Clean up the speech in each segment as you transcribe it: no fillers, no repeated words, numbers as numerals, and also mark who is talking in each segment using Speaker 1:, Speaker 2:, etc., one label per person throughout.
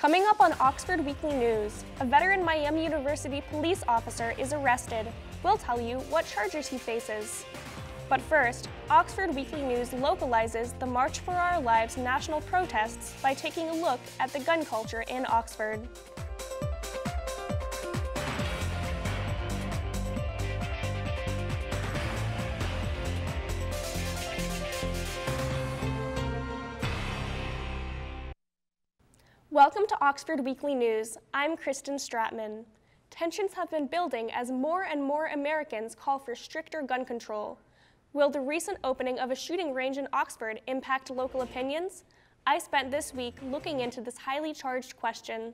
Speaker 1: Coming up on Oxford Weekly News, a veteran Miami University police officer is arrested. We'll tell you what charges he faces. But first, Oxford Weekly News localizes the March for Our Lives national protests by taking a look at the gun culture in Oxford. Welcome to Oxford Weekly News. I'm Kristin Stratman. Tensions have been building as more and more Americans call for stricter gun control. Will the recent opening of a shooting range in Oxford impact local opinions? I spent this week looking into this highly charged question.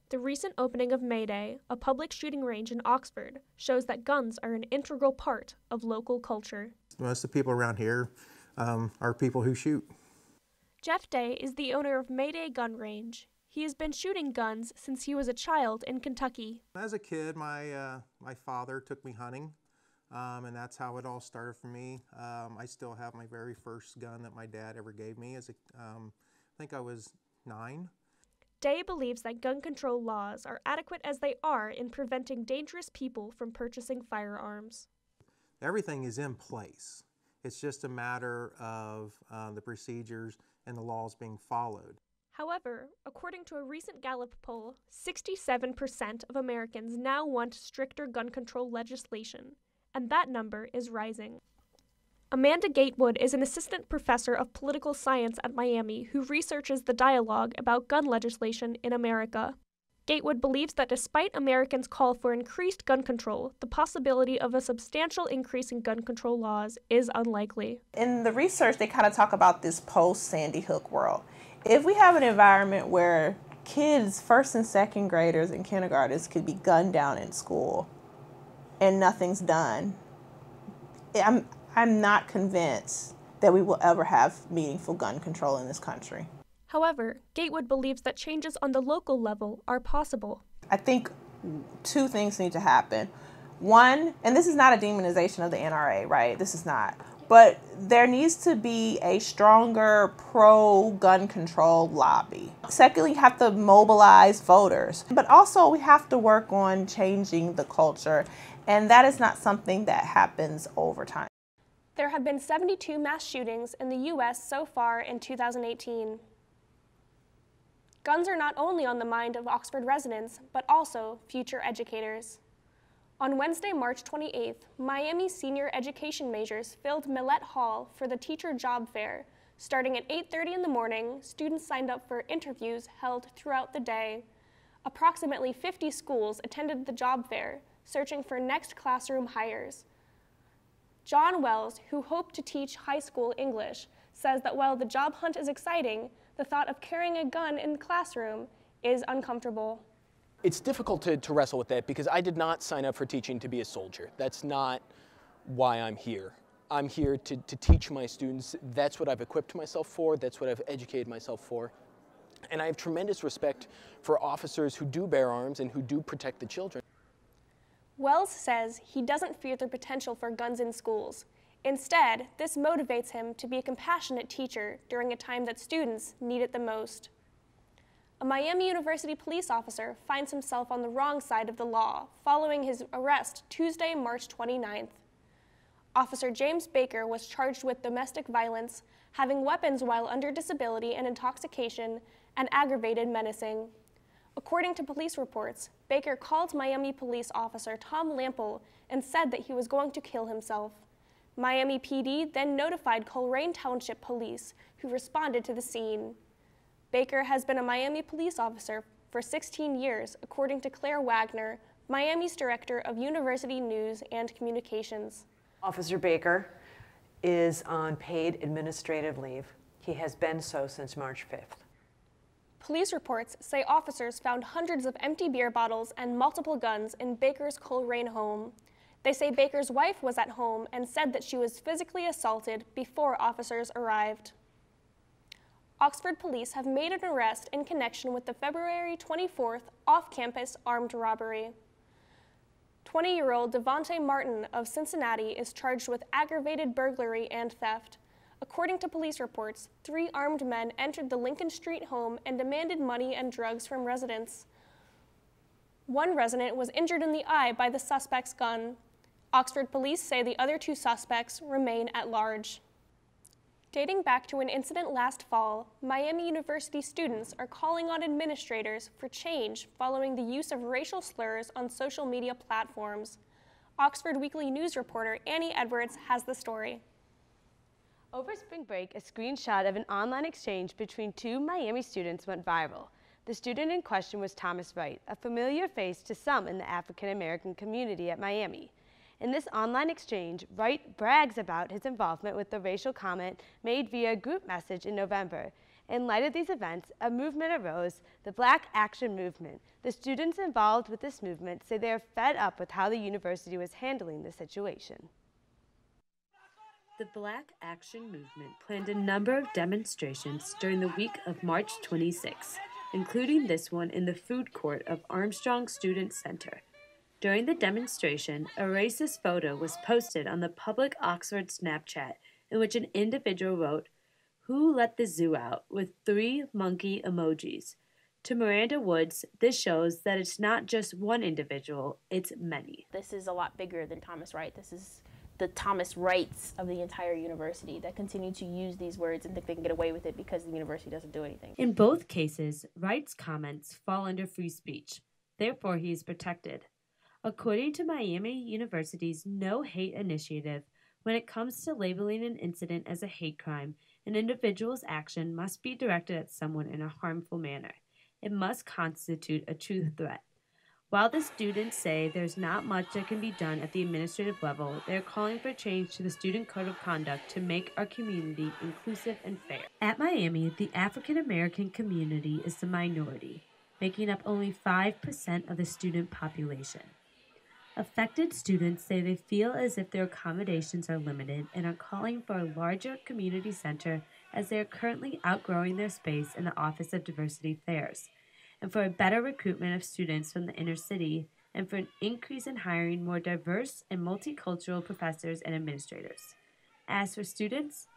Speaker 1: The recent opening of MAYDAY, a public shooting range in Oxford, shows that guns are an integral part of local culture.
Speaker 2: Most of the people around here are people who shoot.
Speaker 1: Jeff Day is the owner of MAYDAY Gun Range. He has been shooting guns since he was a child in Kentucky.
Speaker 2: As a kid, my father took me hunting, and that's how it all started for me. I still have my very first gun that my dad ever gave me. I think I was 9.
Speaker 1: Day believes that gun control laws are adequate as they are in preventing dangerous people from purchasing firearms.
Speaker 2: Everything is in place. It's just a matter of the procedures and the laws being followed.
Speaker 1: However, according to a recent Gallup poll, 67% of Americans now want stricter gun control legislation, and that number is rising. Amanda Gatewood is an assistant professor of political science at Miami who researches the dialogue about gun legislation in America. Gatewood believes that despite Americans' call for increased gun control, the possibility of a substantial increase in gun control laws is unlikely.
Speaker 3: In the research, they kind of talk about this post-Sandy Hook world. If we have an environment where kids, first and second graders and kindergartners could be gunned down in school and nothing's done, I'm not convinced that we will ever have meaningful gun control in this country.
Speaker 1: However, Gatewood believes that changes on the local level are possible.
Speaker 3: I think 2 things need to happen. One, and this is not a demonization of the NRA, right? This is not. But there needs to be a stronger pro-gun control lobby. Secondly, you have to mobilize voters. But also we have to work on changing the culture, and that is not something that happens over time.
Speaker 1: There have been 72 mass shootings in the U.S. so far in 2018. Guns are not only on the mind of Oxford residents, but also future educators. On Wednesday, March 28th, Miami senior education majors filled Millett Hall for the teacher job fair. Starting at 8:30 in the morning, students signed up for interviews held throughout the day. Approximately 50 schools attended the job fair, searching for next classroom hires. John Wells, who hoped to teach high school English, says that while the job hunt is exciting, the thought of carrying a gun in the classroom is uncomfortable.
Speaker 4: It's difficult to wrestle with that because I did not sign up for teaching to be a soldier. That's not why I'm here. I'm here to teach my students. That's what I've equipped myself for. That's what I've educated myself for. And I have tremendous respect for officers who do bear arms and who do protect the children.
Speaker 1: Wells says he doesn't fear the potential for guns in schools. Instead, this motivates him to be a compassionate teacher during a time that students need it the most. A Miami University police officer finds himself on the wrong side of the law following his arrest Tuesday, March 29th. Officer James Baker was charged with domestic violence, having weapons while under disability and intoxication, and aggravated menacing. According to police reports, Baker called Miami police officer Tom Lample and said that he was going to kill himself. Miami PD then notified Coleraine Township Police, who responded to the scene. Baker has been a Miami police officer for 16 years, according to Claire Wagner, Miami's Director of University News and Communications.
Speaker 5: Officer Baker is on paid administrative leave. He has been so since March 5th.
Speaker 1: Police reports say officers found hundreds of empty beer bottles and multiple guns in Baker's Coleraine home. They say Baker's wife was at home and said that she was physically assaulted before officers arrived. Oxford police have made an arrest in connection with the February 24th off-campus armed robbery. 20-year-old Devontae Martin of Cincinnati is charged with aggravated burglary and theft. According to police reports, 3 armed men entered the Lincoln Street home and demanded money and drugs from residents. One resident was injured in the eye by the suspect's gun. Oxford police say the other 2 suspects remain at large. Dating back to an incident last fall, Miami University students are calling on administrators for change following the use of racial slurs on social media platforms. Oxford Weekly News reporter Annie Edwards has the story.
Speaker 6: Over spring break, a screenshot of an online exchange between 2 Miami students went viral. The student in question was Thomas Wright, a familiar face to some in the African American community at Miami. In this online exchange, Wright brags about his involvement with the racial comment made via group message in November. In light of these events, a movement arose, the Black Action Movement. The students involved with this movement say they are fed up with how the university was handling the situation.
Speaker 7: The Black Action Movement planned a number of demonstrations during the week of March 26, including this one in the food court of Armstrong Student Center. During the demonstration, a racist photo was posted on the public Oxford Snapchat in which an individual wrote, "Who let the zoo out?" with 3 monkey emojis. To Miranda Woods, this shows that it's not just one individual, it's many.
Speaker 8: This is a lot bigger than Thomas Wright. This is the Thomas Wrights of the entire university that continue to use these words and think they can get away with it because the university doesn't do anything.
Speaker 7: In both cases, Wright's comments fall under free speech. Therefore, he is protected. According to Miami University's No Hate Initiative, when it comes to labeling an incident as a hate crime, an individual's action must be directed at someone in a harmful manner. It must constitute a true threat. While the students say there's not much that can be done at the administrative level, they're calling for change to the Student Code of Conduct to make our community inclusive and fair. At Miami, the African American community is the minority, making up only 5% of the student population. Affected students say they feel as if their accommodations are limited and are calling for a larger community center as they are currently outgrowing their space in the Office of Diversity Affairs, and for a better recruitment of students from the inner city, and for an increase in hiring more diverse and multicultural professors and administrators. As for students,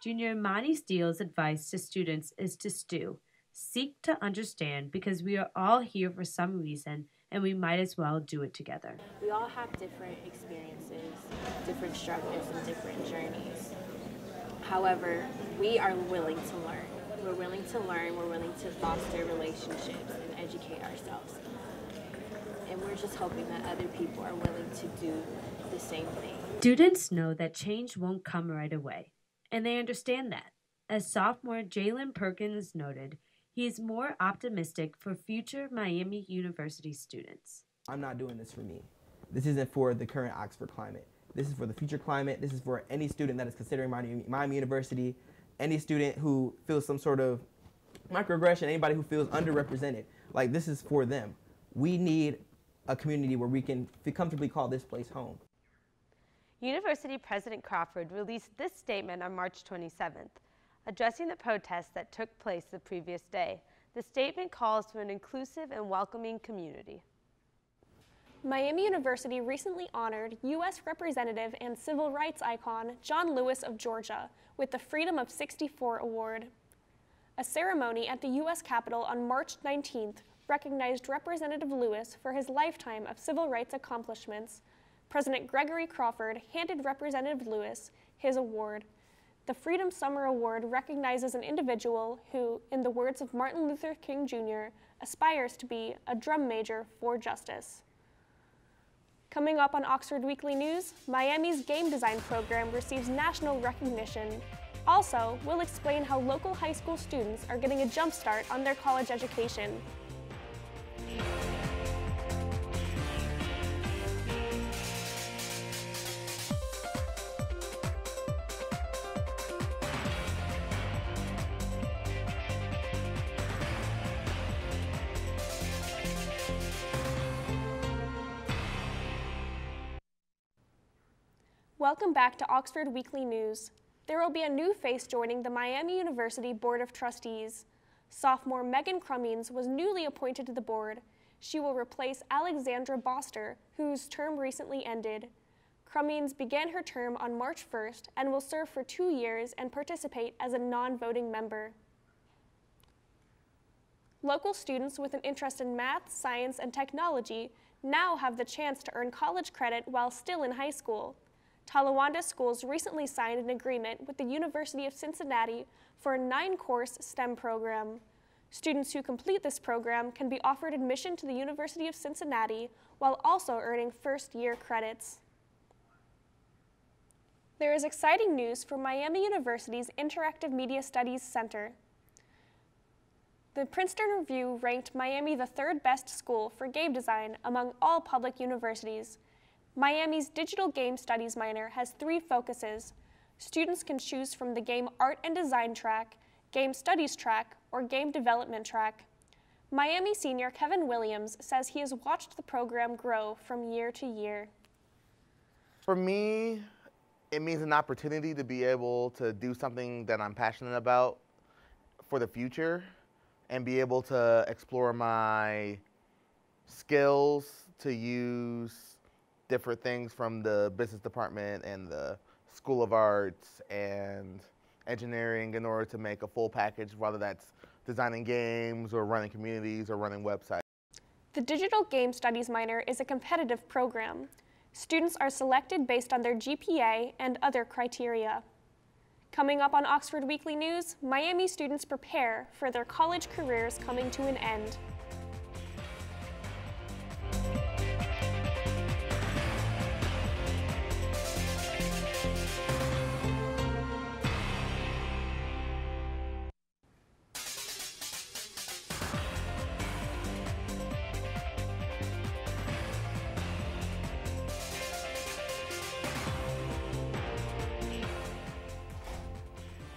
Speaker 7: Junior Imani Steele's advice to students is to stew. Seek to understand because we are all here for some reason and we might as well do it together.
Speaker 8: We all have different experiences, different struggles, and different journeys. However, we are willing to learn. We're willing to learn, we're willing to foster relationships and educate ourselves. And we're just hoping that other people are willing to do the same thing.
Speaker 7: Students know that change won't come right away, and they understand that. As sophomore Jaylen Perkins noted, he is more optimistic for future Miami University students.
Speaker 9: I'm not doing this for me. This isn't for the current Oxford climate. This is for the future climate. This is for any student that is considering Miami University, any student who feels some sort of microaggression, anybody who feels underrepresented. Like, this is for them. We need a community where we can comfortably call this place home.
Speaker 6: University President Crawford released this statement on March 27th. Addressing the protests that took place the previous day, the statement calls for an inclusive and welcoming community.
Speaker 1: Miami University recently honored U.S. Representative and Civil Rights icon John Lewis of Georgia with the Freedom of 64 Award. A ceremony at the U.S. Capitol on March 19th recognized Representative Lewis for his lifetime of civil rights accomplishments. President Gregory Crawford handed Representative Lewis his award. The Freedom Summer Award recognizes an individual who, in the words of Martin Luther King Jr., aspires to be a drum major for justice. Coming up on Oxford Weekly News, Miami's game design program receives national recognition. Also, we'll explain how local high school students are getting a jump start on their college education. Welcome back to Oxford Weekly News. There will be a new face joining the Miami University Board of Trustees. Sophomore Megan Crummings was newly appointed to the board. She will replace Alexandra Boster, whose term recently ended. Crummings began her term on March 1st and will serve for 2 years and participate as a non-voting member. Local students with an interest in math, science, and technology now have the chance to earn college credit while still in high school. Talawanda Schools recently signed an agreement with the University of Cincinnati for a 9-course STEM program. Students who complete this program can be offered admission to the University of Cincinnati while also earning first-year credits. There is exciting news for Miami University's Interactive Media Studies Center. The Princeton Review ranked Miami the 3rd best school for game design among all public universities. Miami's Digital Game Studies minor has 3 focuses. Students can choose from the Game Art and Design track, Game Studies track, or Game Development track. Miami senior Kevin Williams says he has watched the program grow from year to year.
Speaker 10: For me, it means an opportunity to be able to do something that I'm passionate about for the future and be able to explore my skills to use different things from the business department and the School of Arts and engineering in order to make a full package, whether that's designing games or running communities or running websites.
Speaker 1: The Digital Game Studies minor is a competitive program. Students are selected based on their GPA and other criteria. Coming up on Oxford Weekly News, Miami students prepare for their college careers coming to an end.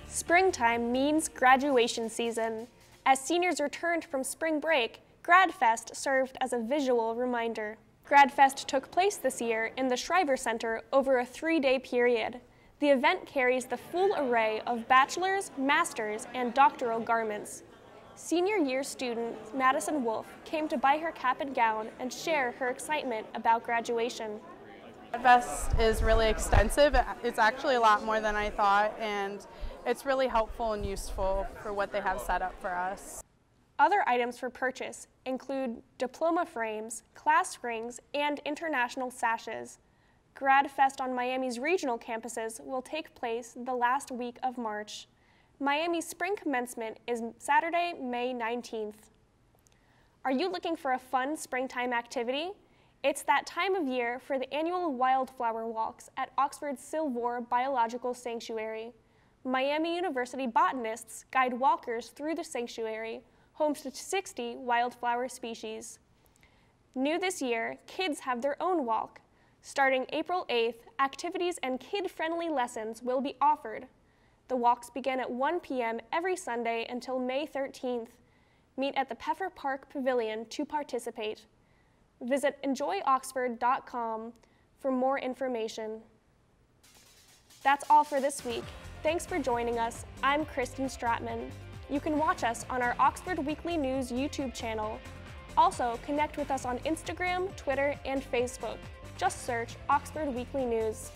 Speaker 1: Springtime means graduation season. As seniors returned from spring break, GradFest served as a visual reminder. GradFest took place this year in the Shriver Center over a 3-day period. The event carries the full array of bachelor's, master's, and doctoral garments. Senior year student Madison Wolfe came to buy her cap and gown and share her excitement about graduation.
Speaker 11: GradFest is really extensive. It's actually a lot more than I thought, and it's really helpful and useful for what they have set up for us.
Speaker 1: Other items for purchase include diploma frames, class rings, and international sashes. GradFest on Miami's regional campuses will take place the last week of March. Miami's spring commencement is Saturday, May 19th. Are you looking for a fun springtime activity? It's that time of year for the annual wildflower walks at Oxford's Silvore Biological Sanctuary. Miami University botanists guide walkers through the sanctuary, home to 60 wildflower species. New this year, kids have their own walk. Starting April 8th, activities and kid-friendly lessons will be offered. The walks begin at 1 p.m. every Sunday until May 13th. Meet at the Peffer Park Pavilion to participate. Visit enjoyoxford.com for more information. That's all for this week. Thanks for joining us. I'm Kristin Stratman. You can watch us on our Oxford Weekly News YouTube channel. Also, connect with us on Instagram, Twitter, and Facebook. Just search Oxford Weekly News.